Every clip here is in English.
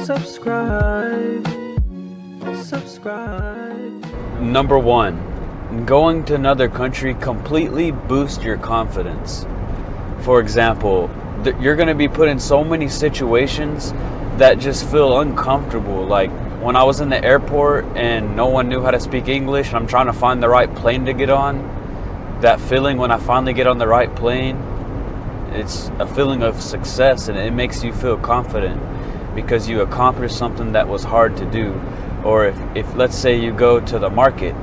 Subscribe. Number one, going to another country completely boosts your confidence. For example, you're going to be put in so many situations that just feel uncomfortable. Like when I was in the airport and no one knew how to speak English and I'm trying to find the right plane to get on, that feeling when I finally get on the right plane, it's a feeling of success, and it makes you feel confident because you accomplished something that was hard to do. Or if let's say you go to the market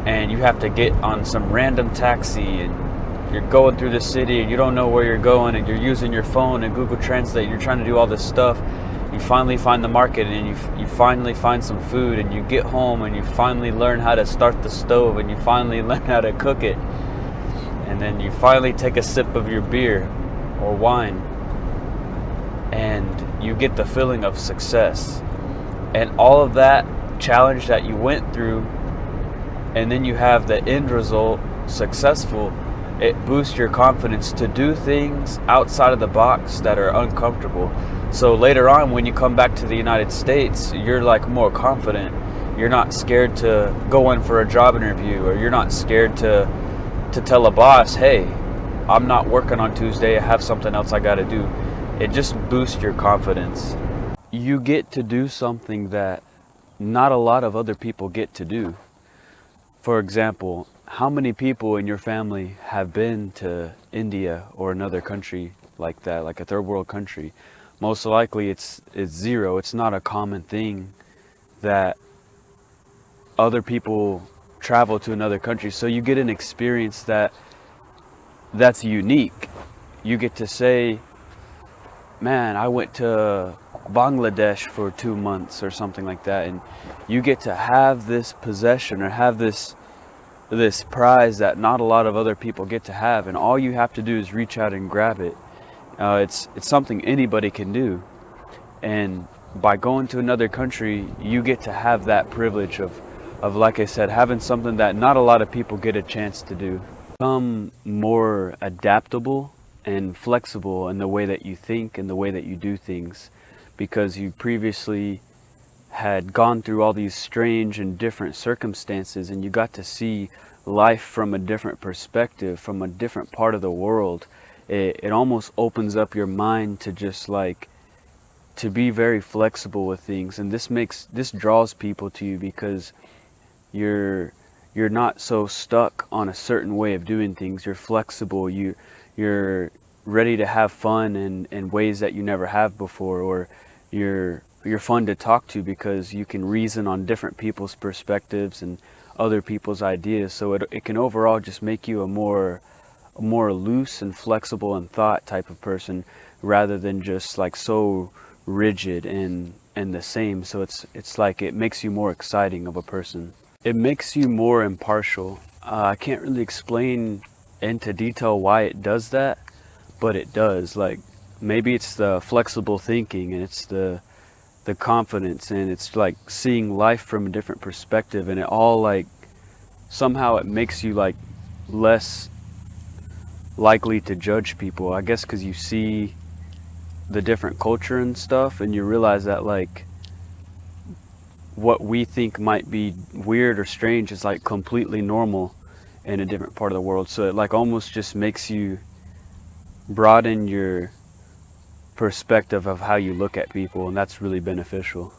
and you have to get on some random taxi and you're going through the city and you don't know where you're going and you're using your phone and Google Translate, you're trying to do all this stuff, you finally find the market and you finally find some food, and you get home and you finally learn how to start the stove and you finally learn how to cook it, and then you finally take a sip of your beer or wine and you get the feeling of success. And all of that challenge that you went through, and then you have the end result successful, it boosts your confidence to do things outside of the box that are uncomfortable. So later on, when you come back to the United States, you're like more confident. You're not scared to go in for a job interview, or you're not scared to tell a boss, hey, I'm not working on Tuesday, I have something else I got to do. It just boosts your confidence. You get to do something that not a lot of other people get to do. For example, how many people in your family have been to India or another country like that, like a third world country? Most likely it's zero. It's not a common thing that other people travel to another country. So you get an experience that's unique. You get to say, man, I went to Bangladesh for 2 months or something like that, and you get to have this possession or have this prize that not a lot of other people get to have, and all you have to do is reach out and grab it. It's something anybody can do, and by going to another country, you get to have that privilege of like I said, having something that not a lot of people get a chance to do. Become more adaptable and flexible in the way that you think and the way that you do things, because you previously had gone through all these strange and different circumstances, and you got to see life from a different perspective, from a different part of the world. It almost opens up your mind to just like to be very flexible with things, and this draws people to you because you're not so stuck on a certain way of doing things. You're flexible. You're ready to have fun in ways that you never have before, or you're fun to talk to because you can reason on different people's perspectives and other people's ideas. So it can overall just make you a more loose and flexible in thought type of person, rather than just like so rigid and the same. So it's like it makes you more exciting of a person. It makes you more impartial. I can't really explain into detail why it does that, but it does. Like maybe it's the flexible thinking, and it's the confidence, and it's like seeing life from a different perspective, and it all like somehow it makes you like less likely to judge people, I guess, because you see the different culture and stuff, and you realize that like what we think might be weird or strange is like completely normal in a different part of the world. So it like almost just makes you broaden your perspective of how you look at people, and that's really beneficial.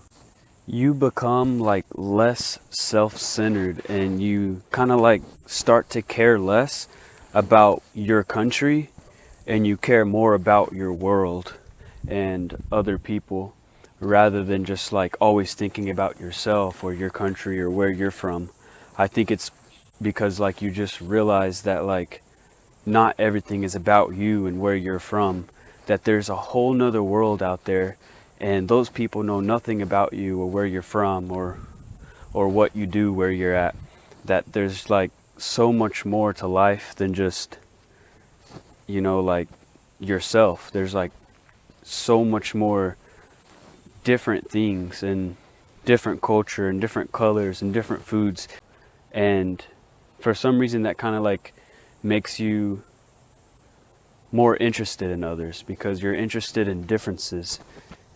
You become like less self-centered, and you kind of like start to care less about your country, and you care more about your world and other people, rather than just like always thinking about yourself or your country or where you're from. I think it's because like you just realize that like not everything is about you and where you're from, that there's a whole nother world out there, and those people know nothing about you or where you're from or what you do where you're at. That there's like so much more to life than just, you know, like yourself. There's like so much more different things and different culture and different colors and different foods, and for some reason that kind of like makes you more interested in others, because you're interested in differences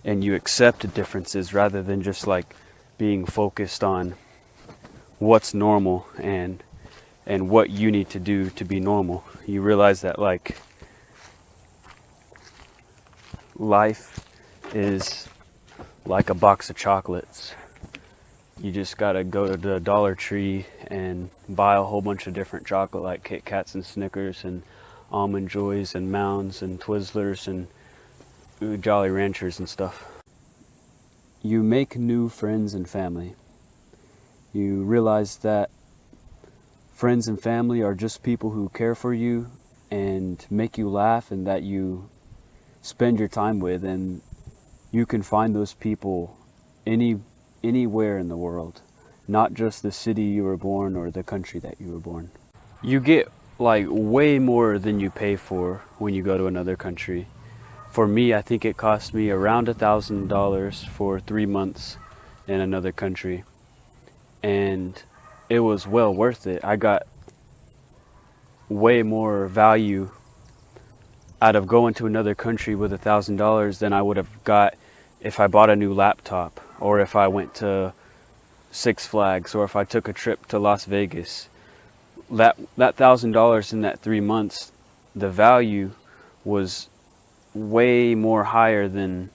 and you accept differences rather than just like being focused on what's normal and what you need to do to be normal. You realize that like life is like a box of chocolates. You just gotta go to the Dollar Tree and buy a whole bunch of different chocolate, like Kit Kats and Snickers and Almond Joys and Mounds and Twizzlers and Jolly Ranchers and stuff. You make new friends and family. You realize that friends and family are just people who care for you and make you laugh and that you spend your time with, and you can find those people anywhere in the world, not just the city you were born or the country that you were born. You get like way more than you pay for when you go to another country. For me, I think it cost me around $1,000 for 3 months in another country, and it was well worth it. I got way more value out of going to another country with $1,000 than I would have got if I bought a new laptop, or if I went to Six Flags, or if I took a trip to Las Vegas. That $1,000 in that 3 months, the value was way more higher than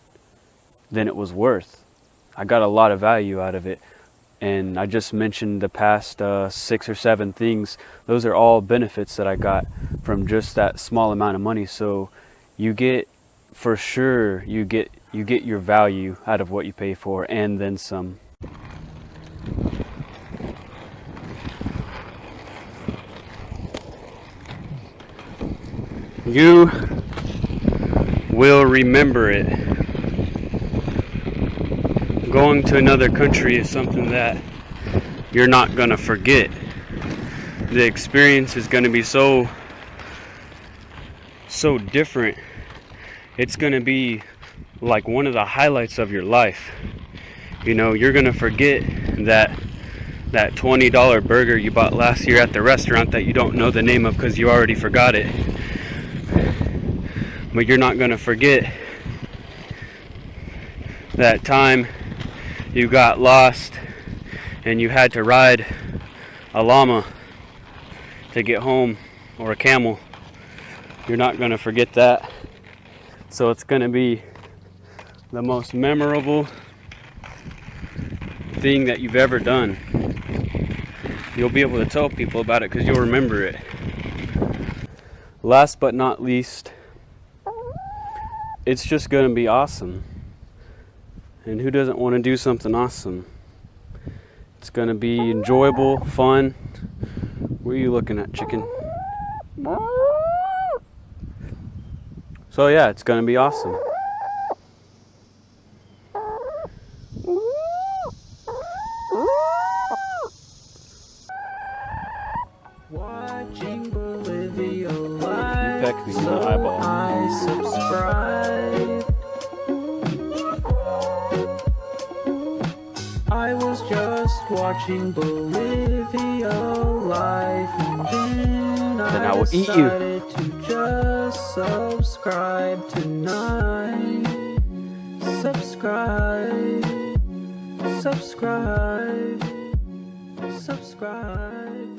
it was worth. I got a lot of value out of it. And I just mentioned the past 6 or 7 things. Those are all benefits that I got from just that small amount of money. So you get, for sure, you get your value out of what you pay for, and then some. You will remember it. Going to another country is something that you're not going to forget. The experience is going to be so different. It's going to be like one of the highlights of your life. You know, you're going to forget that $20 burger you bought last year at the restaurant that you don't know the name of because you already forgot it. But you're not going to forget that time you got lost and you had to ride a llama to get home, or a camel. You're not going to forget that. So it's going to be the most memorable thing that you've ever done. You'll be able to tell people about it because you'll remember it. Last but not least, it's just going to be awesome. And who doesn't want to do something awesome? It's going to be enjoyable, fun. What are you looking at, chicken? So yeah, it's going to be awesome. Watching Bolivia live, You pecked me in the eyeball. I subscribe. I was just watching Bolivia live, and then I I will eat you. decided to just subscribe tonight. Subscribe, subscribe, subscribe.